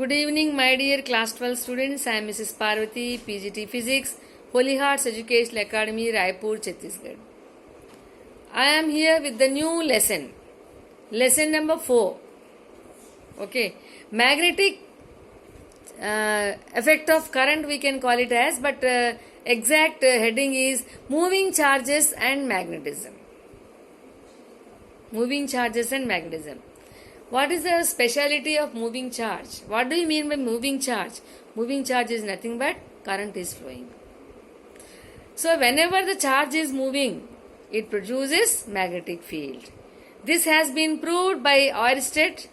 Good evening, my dear class 12 students. I am Mrs. Parvati, PGT Physics, Holy Hearts Educational Academy, Raipur, Chhattisgarh. I am here with the new lesson number 4. Okay, magnetic effect of current we can call it as, but exact heading is moving charges and magnetism. Moving charges and magnetism. What is the speciality of moving charge? What do you mean by moving charge? Moving charge is nothing but current is flowing. So whenever the charge is moving, it produces magnetic field. This has been proved by Oersted.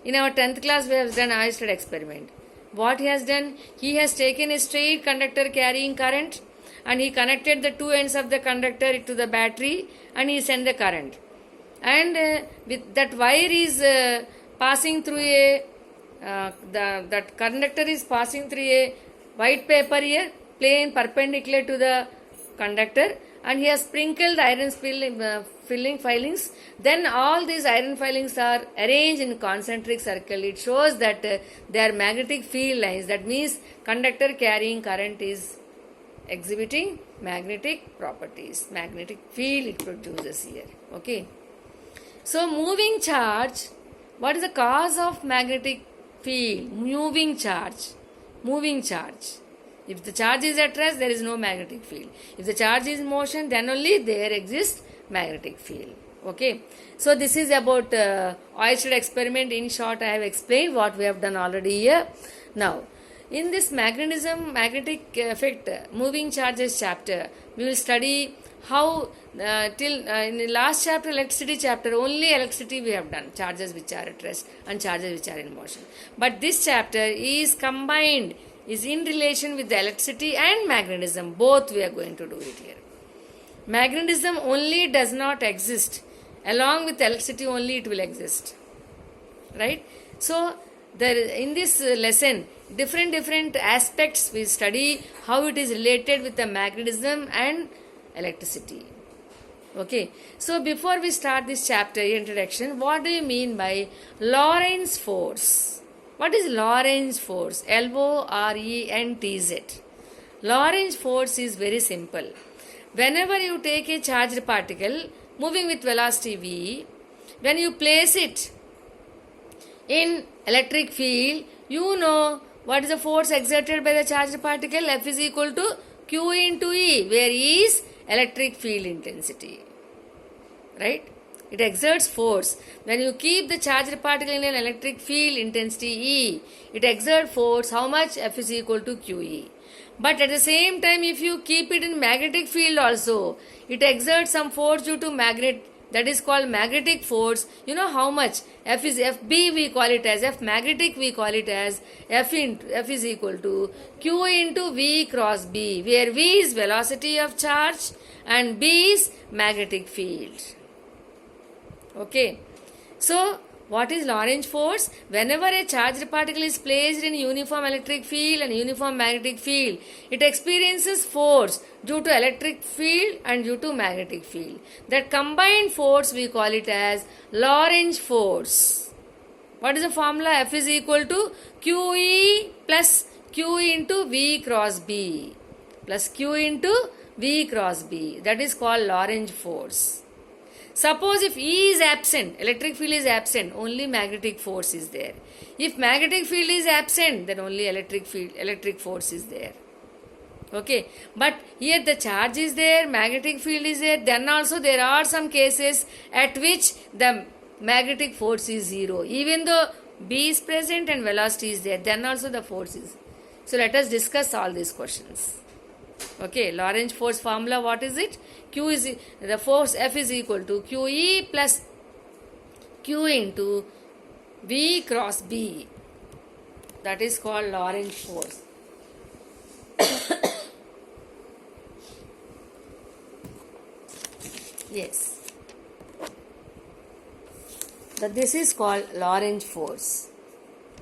In our 10th class we have done Oersted experiment. What he has done? He has taken a straight conductor carrying current and he connected the two ends of the conductor to the battery and he sent the current. And with that wire is passing through that conductor is passing through a white paper here, plain perpendicular to the conductor, and he has sprinkled iron filings. Then all these iron filings are arranged in concentric circle. It shows that they are magnetic field lines. That means conductor carrying current is exhibiting magnetic properties. Magnetic field it produces here. Okay. So moving charge, what is the cause of magnetic field? Moving charge. Moving charge. If the charge is at rest, there is no magnetic field. If the charge is in motion, then only there exists magnetic field. Okay. So this is about Oersted experiment. In short, I have explained what we have done already here. Now, in this magnetic effect, moving charges chapter, we will study how in the last chapter, electricity chapter, only electricity we have done, charges which are at rest and charges which are in motion. But this chapter is combined, is in relation with the electricity and magnetism. Both we are going to do it here. Magnetism only does not exist. Along with electricity only it will exist. Right? So, in this lesson, different aspects we study how it is related with the magnetism and electricity. Okay, so before we start this chapter introduction, what do you mean by Lorentz force? What is Lorentz force? Lorentz. Lorentz force is very simple. Whenever you take a charged particle moving with velocity v, when you place it in electric field, you know what is the force exerted by the charged particle? F is equal to Q into E, where E is electric field intensity. Right? It exerts force. When you keep the charged particle in an electric field intensity E, it exerts force. How much? F is equal to QE. But at the same time, if you keep it in magnetic field also, it exerts some force due to magnet. That is called magnetic force. You know how much? F is FB we call it as, F magnetic we call it as, F is equal to Q into V cross B, where V is velocity of charge and B is magnetic field. Okay. So, what is Lorentz force? Whenever a charged particle is placed in uniform electric field and uniform magnetic field, it experiences force due to electric field and due to magnetic field. That combined force we call it as Lorentz force. What is the formula? F is equal to QE plus Q into V cross B plus Q into V cross B. That is called Lorentz force. Suppose if E is absent, electric field is absent, only magnetic force is there. If magnetic field is absent, then only electric force is there. Okay. But here the charge is there, magnetic field is there, then also there are some cases at which the magnetic force is zero. Even though B is present and velocity is there, then also the force is. So let us discuss all these questions. Okay, Lorentz force formula, what is it? Q is the force F is equal to QE plus Q into V cross B. That is called Lorentz force. Yes. This is called Lorentz force.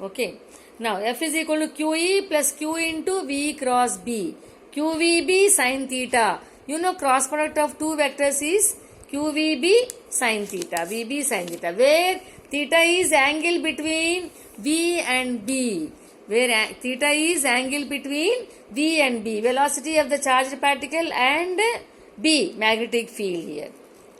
Okay. Now F is equal to QE plus Q into V cross B. QVB sin theta. You know cross product of two vectors is QVB sin theta. VB sin theta. Where theta is angle between V and B. where theta is angle between V and B, velocity of the charged particle, and B, magnetic field here.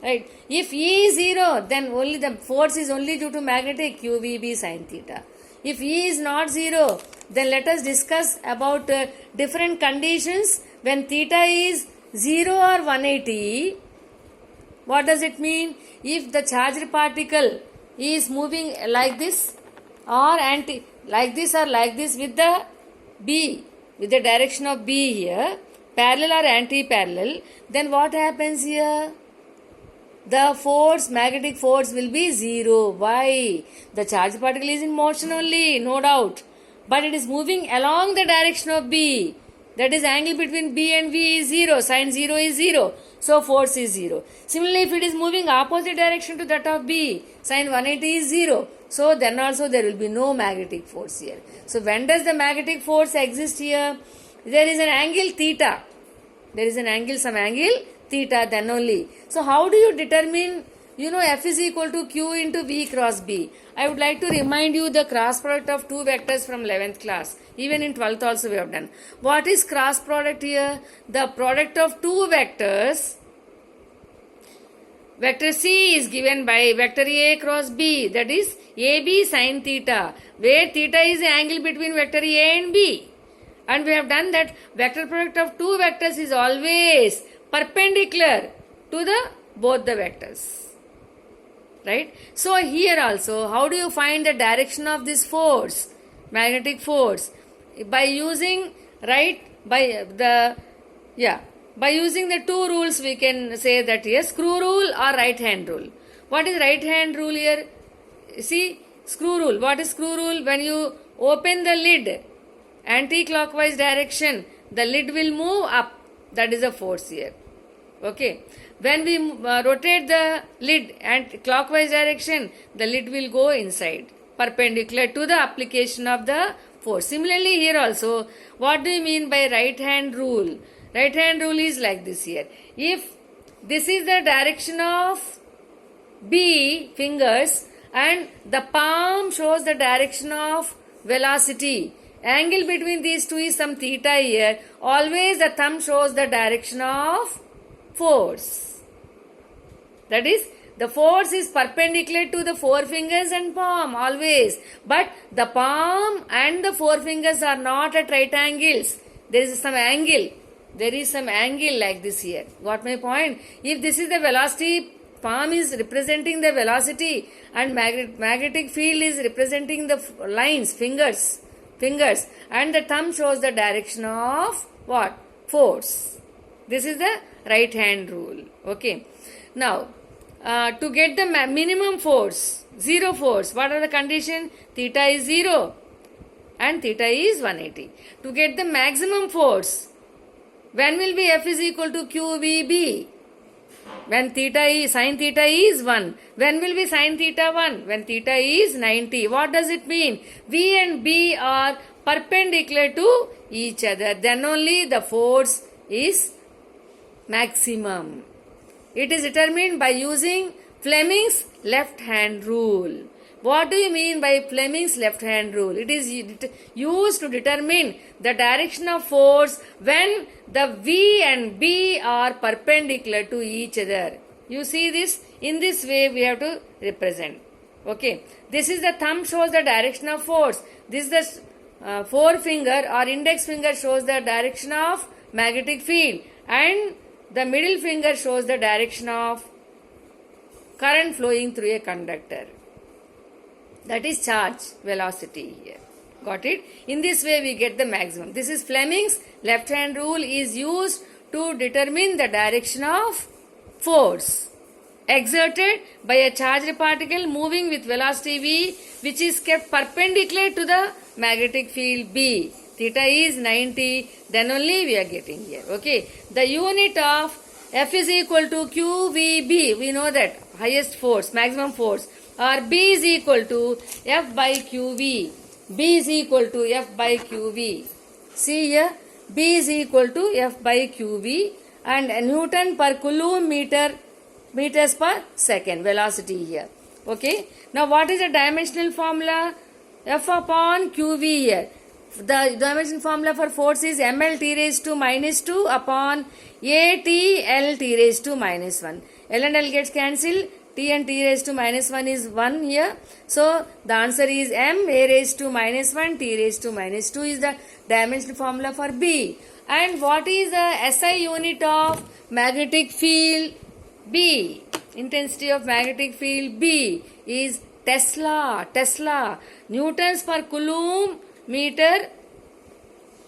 Right? If E is 0, then only the force is only due to magnetic, QVB sin theta. If E is not 0, then let us discuss about different conditions when theta is 0 or 180. What does it mean? If the charged particle is moving like this or like this or like this with the B, with the direction of B here, parallel or anti-parallel, then what happens here? The force, magnetic force will be 0. Why? The charged particle is in motion only, no doubt. But it is moving along the direction of B. That is, angle between B and V is 0. Sin 0 is 0. So force is 0. Similarly, if it is moving opposite direction to that of B, sin 180 is 0. So then also there will be no magnetic force here. So when does the magnetic force exist here? There is an angle theta. There is an angle, some angle theta, then only. So how do you determine, F is equal to Q into V cross B? I would like to remind you the cross product of two vectors from 11th class. Even in 12th also we have done. What is cross product here? The product of two vectors. Vector C is given by vector A cross B, that is AB sin theta, where theta is the angle between vector A and B. And we have done that vector product of two vectors is always perpendicular to the both the vectors. Right? So here also, how do you find the direction of this force, magnetic force? By using, by using the two rules we can say that here, screw rule or right hand rule. What is right hand rule here? See, screw rule. What is screw rule? When you open the lid anti-clockwise direction, the lid will move up. That is the force here. Okay. When we rotate the lid anti-clockwise direction, the lid will go inside, perpendicular to the application of the force. Similarly here also, what do you mean by right hand rule? Right hand rule is like this here. If this is the direction of B fingers and the palm shows the direction of velocity, angle between these two is some theta here, always the thumb shows the direction of force. That is, the force is perpendicular to the forefingers and palm always. But the palm and the forefingers are not at right angles. There is some angle. There is some angle like this here. Got my point? If this is the velocity, palm is representing the velocity and magnetic field is representing the lines, fingers. And the thumb shows the direction of what? Force. This is the right hand rule. Okay. Now, to get the minimum force, zero force, what are the conditions? Theta is 0 and theta is 180. To get the maximum force, when will be F is equal to QVB? When sin theta is 1. When will be sin theta 1? When theta is 90. What does it mean? V and B are perpendicular to each other. Then only the force is maximum. It is determined by using Fleming's left hand rule. What do you mean by Fleming's left hand rule? It is used to determine the direction of force when the V and B are perpendicular to each other. You see this? In this way we have to represent. Okay. This is the thumb shows the direction of force. This is the forefinger or index finger shows the direction of magnetic field. And the middle finger shows the direction of current flowing through a conductor. That is charge velocity here. Got it? In this way we get the maximum. This is Fleming's left hand rule is used to determine the direction of force exerted by a charged particle moving with velocity v, which is kept perpendicular to the magnetic field B. Theta is 90, then only we are getting here. Okay. The unit of F is equal to QVB. We know that highest force, maximum force. Or B is equal to F by QV. B is equal to F by QV. See here, B is equal to F by QV and Newton per Coulomb meters per second velocity here. Okay. Now what is the dimensional formula? F upon QV here. The dimension formula for force is ml t raised to minus 2 upon AT L t raised to minus 1. L and L gets cancelled. T and T raised to minus 1 is 1 here. So the answer is M A raised to minus 1 T raised to minus 2 is the dimension formula for B. And what is the SI unit of magnetic field B? Intensity of magnetic field B is Tesla. Tesla. Newtons per coulomb meter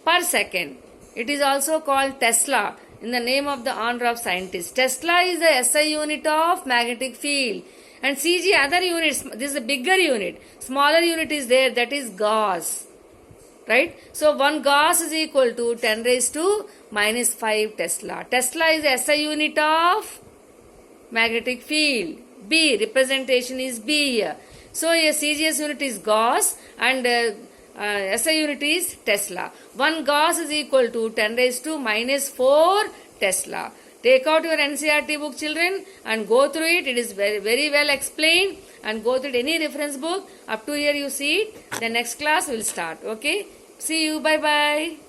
per second. It is also called Tesla in the name of the honor of scientist. Tesla is the SI unit of magnetic field. And CG other units, this is a bigger unit. Smaller unit is there, that is Gauss. Right? So 1 Gauss is equal to 10 raised to minus 5 Tesla. Tesla is the SI unit of magnetic field. B, representation is B here. So a CGS unit is Gauss and SI unit is Tesla. 1 Gauss is equal to 10 raised to minus 4 Tesla. Take out your NCERT book, children, and go through it. It is very, very well explained. And go through any reference book. Up to here you see it. The next class will start. Okay. See you. Bye-bye.